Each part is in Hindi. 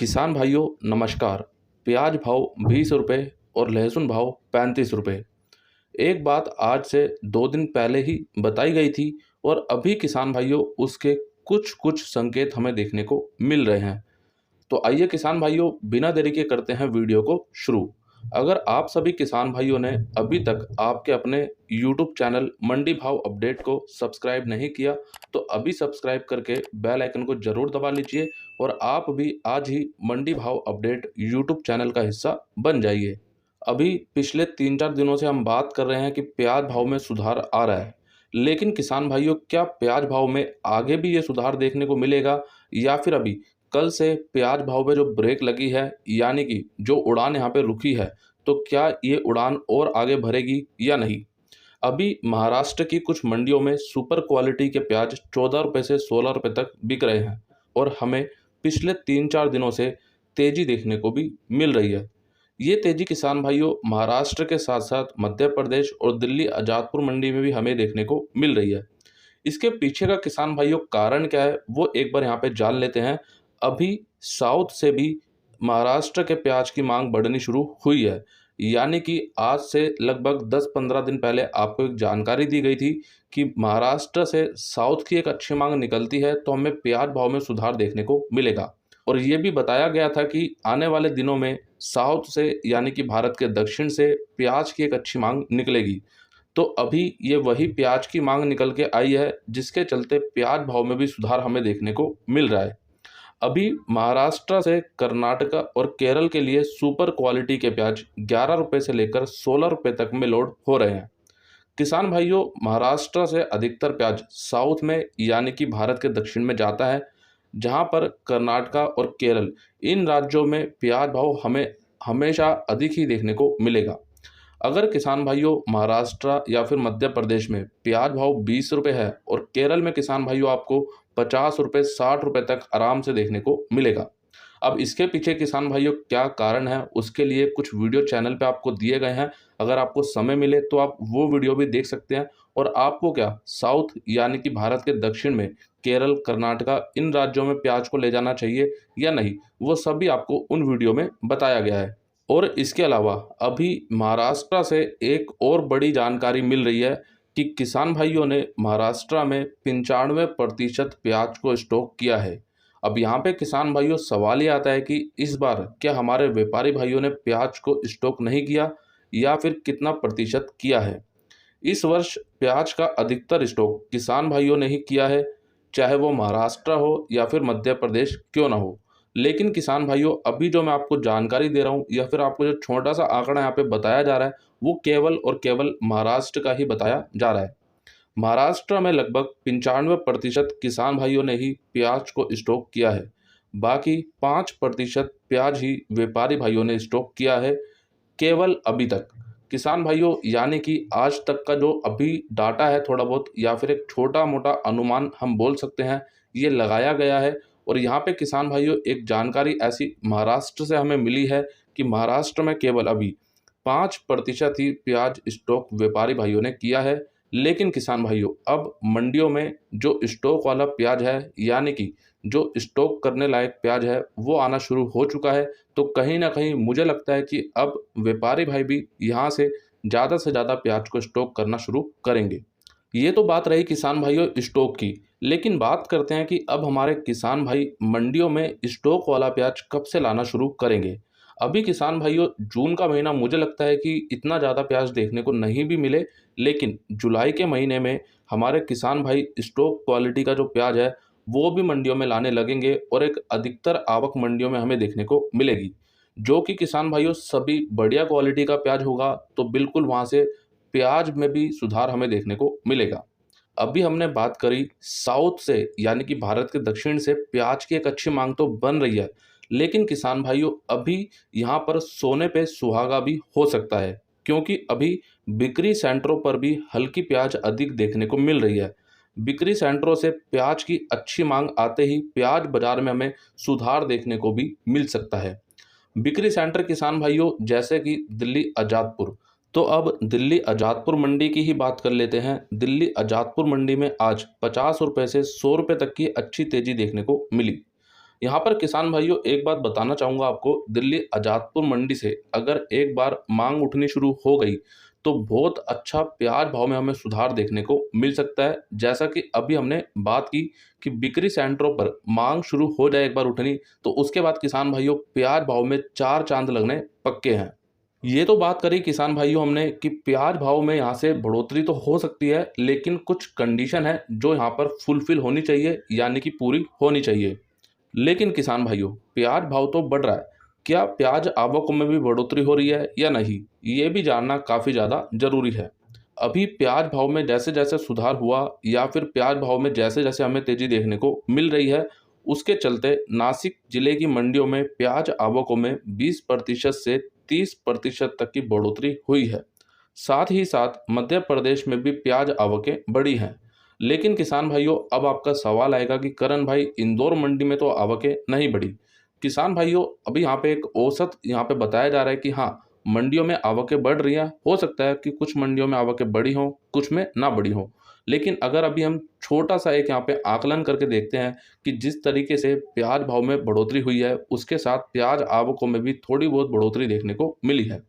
किसान भाइयों नमस्कार। प्याज भाव 20 रुपये और लहसुन भाव 35 रुपये। एक बात आज से 2 दिन पहले ही बताई गई थी और अभी किसान भाइयों उसके कुछ कुछ संकेत हमें देखने को मिल रहे हैं। तो आइए किसान भाइयों बिना देरी के करते हैं वीडियो को शुरू। अगर आप सभी किसान भाइयों ने अभी तक आपके अपने यूट्यूब चैनल मंडी भाव अपडेट को सब्सक्राइब नहीं किया तो अभी सब्सक्राइब करके बेल आइकन को जरूर दबा लीजिए और आप भी आज ही मंडी भाव अपडेट यूट्यूब चैनल का हिस्सा बन जाइए। अभी पिछले 3-4 दिनों से हम बात कर रहे हैं कि प्याज भाव में सुधार आ रहा है, लेकिन किसान भाइयों क्या प्याज भाव में आगे भी ये सुधार देखने को मिलेगा या फिर अभी कल से प्याज भाव में जो ब्रेक लगी है यानी कि जो उड़ान यहाँ पे रुकी है, तो क्या ये उड़ान और आगे भरेगी या नहीं। अभी महाराष्ट्र की कुछ मंडियों में सुपर क्वालिटी के प्याज 14 रुपये से 16 रुपये तक बिक रहे हैं और हमें पिछले 3-4 दिनों से तेजी देखने को भी मिल रही है। ये तेजी किसान भाइयों महाराष्ट्र के साथ साथ मध्य प्रदेश और दिल्ली आजादपुर मंडी में भी हमें देखने को मिल रही है। इसके पीछे का किसान भाइयों कारण क्या है वो एक बार यहाँ पे जान लेते हैं। अभी साउथ से भी महाराष्ट्र के प्याज की मांग बढ़नी शुरू हुई है, यानी कि आज से लगभग 10-15 दिन पहले आपको एक जानकारी दी गई थी कि महाराष्ट्र से साउथ की एक अच्छी मांग निकलती है तो हमें प्याज भाव में सुधार देखने को मिलेगा। और ये भी बताया गया था कि आने वाले दिनों में साउथ से यानी कि भारत के दक्षिण से प्याज की एक अच्छी मांग निकलेगी। तो अभी ये वही प्याज की मांग निकल के आई है जिसके चलते प्याज भाव में भी सुधार हमें देखने को मिल रहा है। अभी महाराष्ट्र से कर्नाटक और केरल के लिए सुपर क्वालिटी के प्याज 11 रुपये से लेकर 16 रुपये तक में लोड हो रहे हैं। किसान भाइयों महाराष्ट्र से अधिकतर प्याज साउथ में यानी कि भारत के दक्षिण में जाता है, जहां पर कर्नाटक और केरल इन राज्यों में प्याज भाव हमें हमेशा अधिक ही देखने को मिलेगा। अगर किसान भाइयों महाराष्ट्र या फिर मध्य प्रदेश में प्याज भाव 20 रुपये है और केरल में किसान भाइयों आपको 50 रुपये 60 रुपये तक आराम से देखने को मिलेगा। अब इसके पीछे किसान भाइयों क्या कारण है उसके लिए कुछ वीडियो चैनल पे आपको दिए गए हैं। अगर आपको समय मिले तो आप वो वीडियो भी देख सकते हैं। और आपको क्या साउथ यानी कि भारत के दक्षिण में केरल कर्नाटका इन राज्यों में प्याज को ले जाना चाहिए या नहीं, वो सभी आपको उन वीडियो में बताया गया है। और इसके अलावा अभी महाराष्ट्र से एक और बड़ी जानकारी मिल रही है कि किसान भाइयों ने महाराष्ट्र में 95% प्याज को स्टॉक किया है। अब यहाँ पे किसान भाइयों सवाल ये आता है कि इस बार क्या हमारे व्यापारी भाइयों ने प्याज को स्टॉक नहीं किया या फिर कितना प्रतिशत किया है। इस वर्ष प्याज का अधिकतर स्टॉक किसान भाइयों ने ही किया है, चाहे वो महाराष्ट्र हो या फिर मध्य प्रदेश क्यों ना हो। लेकिन किसान भाइयों अभी जो मैं आपको जानकारी दे रहा हूँ या फिर आपको जो छोटा सा आंकड़ा यहाँ पे बताया जा रहा है वो केवल और केवल महाराष्ट्र का ही बताया जा रहा है। महाराष्ट्र में लगभग 95% किसान भाइयों ने ही प्याज को स्टॉक किया है। बाकी 5% प्याज ही व्यापारी भाइयों ने स्टॉक किया है केवल अभी तक। किसान भाइयों यानी कि आज तक का जो अभी डाटा है थोड़ा बहुत या फिर एक छोटा मोटा अनुमान हम बोल सकते हैं ये लगाया गया है। और यहाँ पे किसान भाइयों एक जानकारी ऐसी महाराष्ट्र से हमें मिली है कि महाराष्ट्र में केवल अभी 5% ही प्याज स्टॉक व्यापारी भाइयों ने किया है। लेकिन किसान भाइयों अब मंडियों में जो स्टॉक वाला प्याज है यानी कि जो स्टॉक करने लायक प्याज है वो आना शुरू हो चुका है। तो कहीं ना कहीं मुझे लगता है कि अब व्यापारी भाई भी यहाँ से ज़्यादा प्याज को स्टॉक करना शुरू करेंगे। ये तो बात रही किसान भाइयों स्टॉक की, लेकिन बात करते हैं कि अब हमारे किसान भाई मंडियों में स्टॉक वाला प्याज कब से लाना शुरू करेंगे। अभी किसान भाइयों जून का महीना मुझे लगता है कि इतना ज़्यादा प्याज देखने को नहीं भी मिले, लेकिन जुलाई के महीने में हमारे किसान भाई स्टॉक क्वालिटी का जो प्याज है वो भी मंडियों में लाने लगेंगे और एक अधिकतर आवक मंडियों में हमें देखने को मिलेगी। जो कि किसान भाइयों सभी बढ़िया क्वालिटी का प्याज होगा तो बिल्कुल वहाँ से प्याज में भी सुधार हमें देखने को मिलेगा। अभी हमने बात करी साउथ से यानी कि भारत के दक्षिण से प्याज की एक अच्छी मांग तो बन रही है, लेकिन किसान भाइयों अभी यहाँ पर सोने पे सुहागा भी हो सकता है, क्योंकि अभी बिक्री सेंटरों पर भी हल्की प्याज अधिक देखने को मिल रही है। बिक्री सेंटरों से प्याज की अच्छी मांग आते ही प्याज बाजार में हमें सुधार देखने को भी मिल सकता है। बिक्री सेंटर किसान भाइयों जैसे कि दिल्ली आजादपुर, तो अब दिल्ली आजादपुर मंडी की ही बात कर लेते हैं। दिल्ली आजादपुर मंडी में आज 50 रुपये से 100 रुपये तक की अच्छी तेजी देखने को मिली। यहाँ पर किसान भाइयों एक बात बताना चाहूँगा आपको, दिल्ली आज़ादपुर मंडी से अगर एक बार मांग उठनी शुरू हो गई तो बहुत अच्छा प्याज भाव में हमें सुधार देखने को मिल सकता है। जैसा कि अभी हमने बात की कि बिक्री सेंटरों पर मांग शुरू हो जाए एक बार उठनी, तो उसके बाद किसान भाइयों प्याज भाव में चार चांद लगने पक्के हैं। ये तो बात करी किसान भाइयों हमने कि प्याज भाव में यहाँ से बढ़ोतरी तो हो सकती है, लेकिन कुछ कंडीशन है जो यहाँ पर फुलफिल होनी चाहिए, यानी कि पूरी होनी चाहिए। लेकिन किसान भाइयों प्याज भाव तो बढ़ रहा है, क्या प्याज आवकों में भी बढ़ोतरी हो रही है या नहीं, ये भी जानना काफ़ी ज़्यादा जरूरी है। अभी प्याज भाव में जैसे जैसे सुधार हुआ या फिर प्याज भाव में जैसे जैसे हमें तेजी देखने को मिल रही है, उसके चलते नासिक जिले की मंडियों में प्याज आवकों में 20% से 30% तक की बढ़ोतरी हुई है। साथ ही साथ मध्य प्रदेश में भी प्याज आवकें बढ़ी हैं। लेकिन किसान भाइयों अब आपका सवाल आएगा कि करण भाई इंदौर मंडी में तो आवकें नहीं बढ़ी। किसान भाइयों अभी यहाँ पे एक औसत यहाँ पे बताया जा रहा है कि हाँ, मंडियों में आवकें बढ़ रही हैं। हो सकता है कि कुछ मंडियों में आवकें बढ़ी हों, कुछ में ना बढ़ी हों। लेकिन अगर अभी हम छोटा सा एक यहाँ पे आकलन करके देखते हैं कि जिस तरीके से प्याज भाव में बढ़ोतरी हुई है, उसके साथ प्याज आवकों में भी थोड़ी बहुत बढ़ोतरी देखने को मिली है।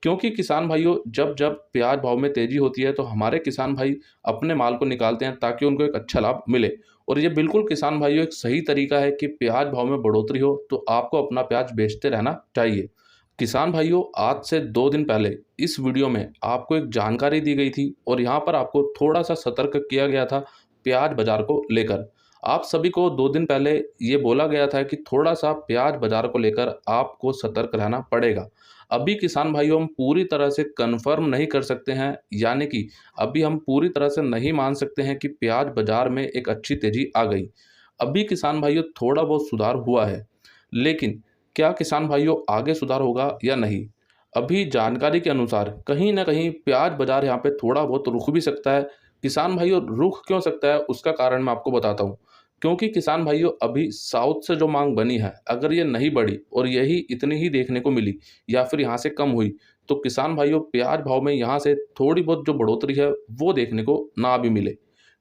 क्योंकि किसान भाइयों जब जब प्याज भाव में तेजी होती है तो हमारे किसान भाई अपने माल को निकालते हैं ताकि उनको एक अच्छा लाभ मिले। और ये बिल्कुल किसान भाइयों एक सही तरीका है कि प्याज भाव में बढ़ोतरी हो तो आपको अपना प्याज बेचते रहना चाहिए। किसान भाइयों आज से 2 दिन पहले इस वीडियो में आपको एक जानकारी दी गई थी और यहाँ पर आपको थोड़ा सा सतर्क किया गया था प्याज बाजार को लेकर। आप सभी को 2 दिन पहले ये बोला गया था कि थोड़ा सा प्याज बाजार को लेकर आपको सतर्क रहना पड़ेगा। अभी किसान भाइयों हम पूरी तरह से कन्फर्म नहीं कर सकते हैं, यानी कि अभी हम पूरी तरह से नहीं मान सकते हैं कि प्याज बाजार में एक अच्छी तेजी आ गई। अभी किसान भाइयों थोड़ा बहुत सुधार हुआ है, लेकिन क्या किसान भाइयों आगे सुधार होगा या नहीं? अभी जानकारी के अनुसार कहीं ना कहीं प्याज बाजार यहाँ पे थोड़ा बहुत रुक भी सकता है। किसान भाइयों रुक क्यों सकता है उसका कारण मैं आपको बताता हूँ। क्योंकि किसान भाइयों अभी साउथ से जो मांग बनी है, अगर ये नहीं बढ़ी और यही इतनी ही देखने को मिली या फिर यहाँ से कम हुई, तो किसान भाइयों प्याज भाव में यहाँ से थोड़ी बहुत जो बढ़ोतरी है वो देखने को ना भी मिले।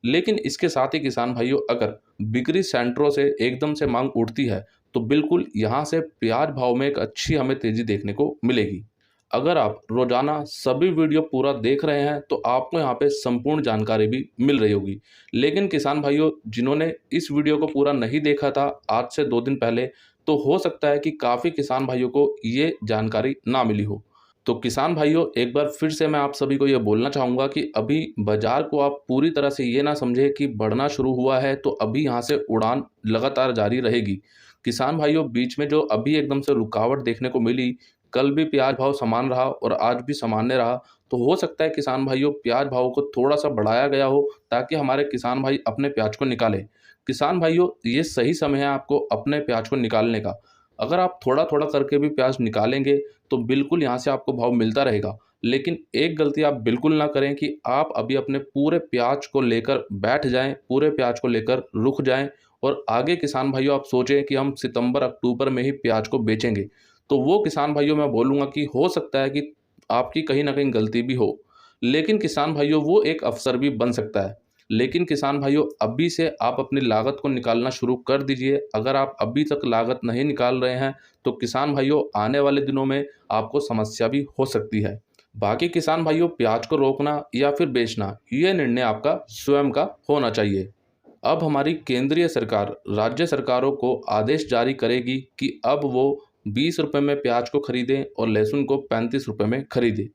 लेकिन इसके साथ ही किसान भाइयों अगर बिक्री सेंटरों से एकदम से मांग उठती है तो बिल्कुल यहाँ से प्याज भाव में एक अच्छी हमें तेजी देखने को मिलेगी। अगर आप रोजाना सभी वीडियो पूरा देख रहे हैं तो आपको यहाँ पे संपूर्ण जानकारी भी मिल रही होगी। लेकिन किसान भाइयों जिन्होंने इस वीडियो को पूरा नहीं देखा था आज से 2 दिन पहले, तो हो सकता है कि काफ़ी किसान भाइयों को ये जानकारी ना मिली हो। तो किसान भाइयों एक बार फिर से मैं आप सभी को ये बोलना चाहूँगा कि अभी बाजार को आप पूरी तरह से ये ना समझे कि बढ़ना शुरू हुआ है तो अभी यहाँ से उड़ान लगातार जारी रहेगी। किसान भाइयों बीच में जो अभी एकदम से रुकावट देखने को मिली, कल भी प्याज भाव समान रहा और आज भी सामान्य रहा, तो हो सकता है किसान भाइयों प्याज भाव को थोड़ा सा बढ़ाया गया हो ताकि हमारे किसान भाई अपने प्याज को निकालें। किसान भाइयों ये सही समय है आपको अपने प्याज को निकालने का। अगर आप थोड़ा थोड़ा करके भी प्याज निकालेंगे तो बिल्कुल यहाँ से आपको भाव मिलता रहेगा। लेकिन एक गलती आप बिल्कुल ना करें कि आप अभी अपने पूरे प्याज को लेकर बैठ जाएं, पूरे प्याज को लेकर रुक जाएं और आगे किसान भाइयों आप सोचें कि हम सितंबर अक्टूबर में ही प्याज को बेचेंगे, तो वो किसान भाइयों मैं बोलूँगा कि हो सकता है कि आपकी कहीं ना कहीं गलती भी हो। लेकिन किसान भाइयों वो एक अवसर भी बन सकता है। लेकिन किसान भाइयों अभी से आप अपनी लागत को निकालना शुरू कर दीजिए। अगर आप अभी तक लागत नहीं निकाल रहे हैं तो किसान भाइयों आने वाले दिनों में आपको समस्या भी हो सकती है। बाकी किसान भाइयों प्याज को रोकना या फिर बेचना ये निर्णय आपका स्वयं का होना चाहिए। अब हमारी केंद्रीय सरकार राज्य सरकारों को आदेश जारी करेगी कि अब वो 20 रुपये में प्याज को खरीदें और लहसुन को 35 रुपये में खरीदें।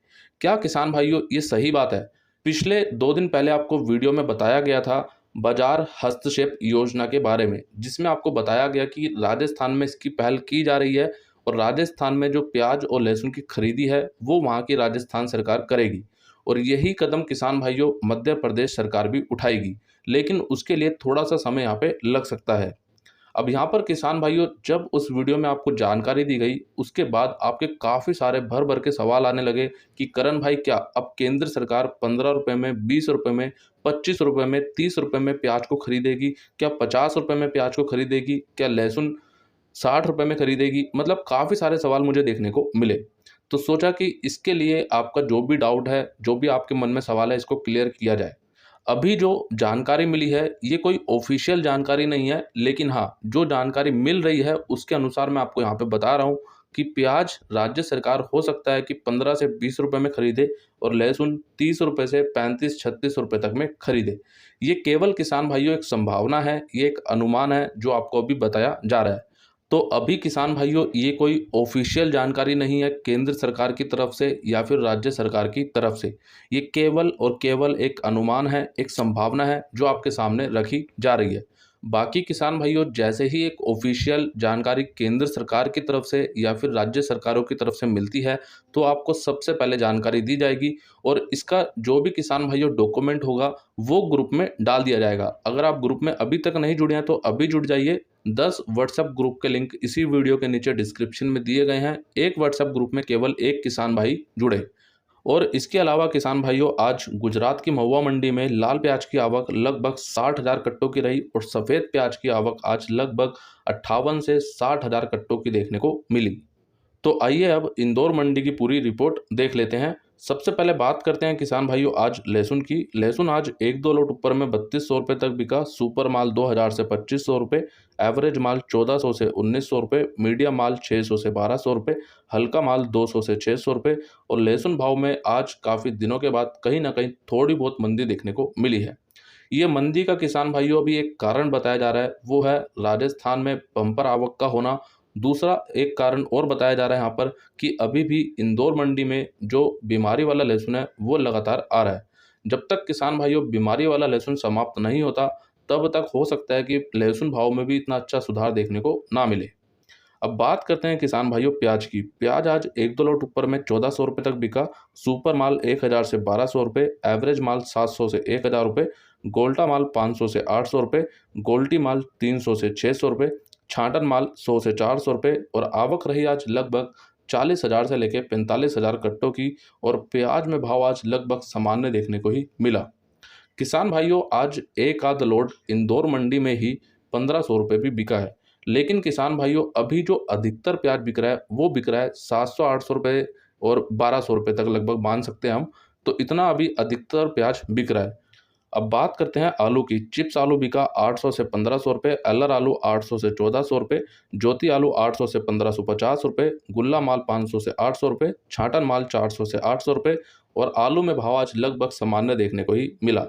क्या किसान भाइयों ये सही बात है? पिछले 2 दिन पहले आपको वीडियो में बताया गया था बाजार हस्तक्षेप योजना के बारे में, जिसमें आपको बताया गया कि राजस्थान में इसकी पहल की जा रही है और राजस्थान में जो प्याज और लहसुन की खरीदी है वो वहाँ की राजस्थान सरकार करेगी और यही कदम किसान भाइयों मध्य प्रदेश सरकार भी उठाएगी। लेकिन उसके लिए थोड़ा सा समय यहाँ पे लग सकता है। अब यहाँ पर किसान भाइयों जब उस वीडियो में आपको जानकारी दी गई उसके बाद आपके काफ़ी सारे भर भर के सवाल आने लगे कि करण भाई क्या अब केंद्र सरकार 15 रुपये में, 20 रुपये में, 25 रुपये में, 30 रुपये में प्याज को खरीदेगी? क्या 50 रुपये में प्याज को खरीदेगी? क्या लहसुन 60 रुपये में खरीदेगी? मतलब काफ़ी सारे सवाल मुझे देखने को मिले। तो सोचा कि इसके लिए आपका जो भी डाउट है, जो भी आपके मन में सवाल है, इसको क्लियर किया जाए। अभी जो जानकारी मिली है ये कोई ऑफिशियल जानकारी नहीं है, लेकिन हाँ, जो जानकारी मिल रही है उसके अनुसार मैं आपको यहाँ पे बता रहा हूँ कि प्याज राज्य सरकार हो सकता है कि 15 से 20 रुपए में खरीदे और लहसुन 30 रुपए से 35-36 रुपए तक में खरीदे। ये केवल किसान भाइयों एक संभावना है, ये एक अनुमान है जो आपको अभी बताया जा रहा है। तो अभी किसान भाइयों ये कोई ऑफिशियल जानकारी नहीं है केंद्र सरकार की तरफ से या फिर राज्य सरकार की तरफ से। ये केवल और केवल एक अनुमान है, एक संभावना है जो आपके सामने रखी जा रही है। बाकी किसान भाइयों जैसे ही एक ऑफिशियल जानकारी केंद्र सरकार की तरफ से या फिर राज्य सरकारों की तरफ से मिलती है तो आपको सबसे पहले जानकारी दी जाएगी और इसका जो भी किसान भाइयों डॉक्यूमेंट होगा वो ग्रुप में डाल दिया जाएगा। अगर आप ग्रुप में अभी तक नहीं जुड़े हैं तो अभी जुड़ जाइए। 10 व्हाट्सएप ग्रुप के लिंक इसी वीडियो के नीचे डिस्क्रिप्शन में दिए गए हैं। एक व्हाट्सएप ग्रुप में केवल एक किसान भाई जुड़े। और इसके अलावा किसान भाइयों आज गुजरात की महुआ मंडी में लाल प्याज की आवक लगभग 60,000 कट्टों की रही और सफ़ेद प्याज की आवक आज लगभग 58 से 60,000 कट्टों की देखने को मिली। तो आइए अब इंदौर मंडी की पूरी रिपोर्ट देख लेते हैं। सबसे पहले बात करते हैं किसान भाइयों आज लहसुन की। लहसुन आज एक दो लोट ऊपर में 3200 रुपये तक बिका। सुपर माल 2000 से 2500 रुपये, एवरेज माल 1400 से 1900 रुपये, मीडियम माल 600 से 1200 रुपये, हल्का माल 200 से 600 रुपये। और लहसुन भाव में आज काफ़ी दिनों के बाद कहीं ना कहीं थोड़ी बहुत मंदी देखने को मिली है। ये मंदी का किसान भाइयों अभी एक कारण बताया जा रहा है, वो है राजस्थान में बम्पर आवक का होना। दूसरा एक कारण और बताया जा रहा है यहाँ पर कि अभी भी इंदौर मंडी में जो बीमारी वाला लहसुन है वो लगातार आ रहा है। जब तक किसान भाइयों बीमारी वाला लहसुन समाप्त नहीं होता तब तक हो सकता है कि लहसुन भाव में भी इतना अच्छा सुधार देखने को ना मिले। अब बात करते हैं किसान भाइयों प्याज की। प्याज आज एक दो लोट ऊपर में 1400 रुपये तक बिका। सुपर माल 1000 से 1200 रुपये, एवरेज माल 700 से 1000 रुपये, गोल्टा माल 500 से 800 रुपये, गोल्टी माल 300 से 600 रुपये, छांटन माल 100 से 400 रुपये। और आवक रही आज लगभग 40,000 से लेकर 45,000 कट्टों की। और प्याज में भाव आज लगभग सामान्य देखने को ही मिला। किसान भाइयों आज एक आध लोड इंदौर मंडी में ही 1500 रुपये भी बिका है। लेकिन किसान भाइयों अभी जो अधिकतर प्याज बिक रहा है वो बिक रहा है 700-800 रुपये और 1200 रुपये तक लगभग मान सकते हैं हम। तो इतना अभी अधिकतर प्याज बिक रहा है। अब बात करते हैं आलू की। चिप्स आलू बिका 800 से 1500 रुपये, एलर आलू 800 से 1400 रुपये, ज्योति आलू 800 से 1550 रुपये, गुल्ला माल 500 से 800 रुपये, छाटन माल 400 से 800 रुपये। और आलू में भाव आज लगभग सामान्य देखने को ही मिला।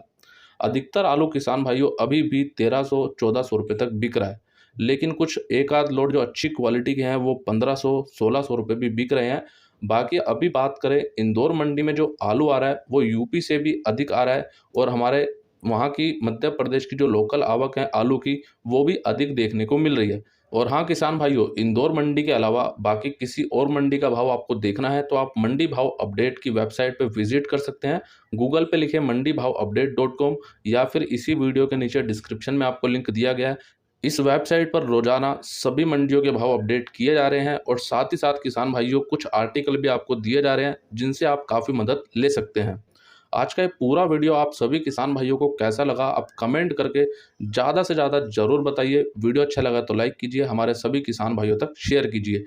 अधिकतर आलू किसान भाइयों अभी भी 1300-1400 रुपये तक बिक रहा है। लेकिन कुछ एक आध लोड जो अच्छी क्वालिटी के हैं वो 1500-1600 रुपये भी बिक रहे हैं। बाकी अभी बात करें इंदौर मंडी में जो आलू आ रहा है वो यूपी से भी अधिक आ रहा है और हमारे वहाँ की मध्य प्रदेश की जो लोकल आवक है आलू की वो भी अधिक देखने को मिल रही है। और हाँ किसान भाइयों, इंदौर मंडी के अलावा बाकी किसी और मंडी का भाव आपको देखना है तो आप मंडी भाव अपडेट की वेबसाइट पे विजिट कर सकते हैं। गूगल पे लिखे मंडी भाव अपडेट.com या फिर इसी वीडियो के नीचे डिस्क्रिप्शन में आपको लिंक दिया गया है। इस वेबसाइट पर रोजाना सभी मंडियों के भाव अपडेट किए जा रहे हैं और साथ ही साथ किसान भाइयों कुछ आर्टिकल भी आपको दिए जा रहे हैं जिनसे आप काफ़ी मदद ले सकते हैं। आज का ये पूरा वीडियो आप सभी किसान भाइयों को कैसा लगा आप कमेंट करके ज़्यादा से ज़्यादा ज़रूर बताइए। वीडियो अच्छा लगा तो लाइक कीजिए, हमारे सभी किसान भाइयों तक शेयर कीजिए।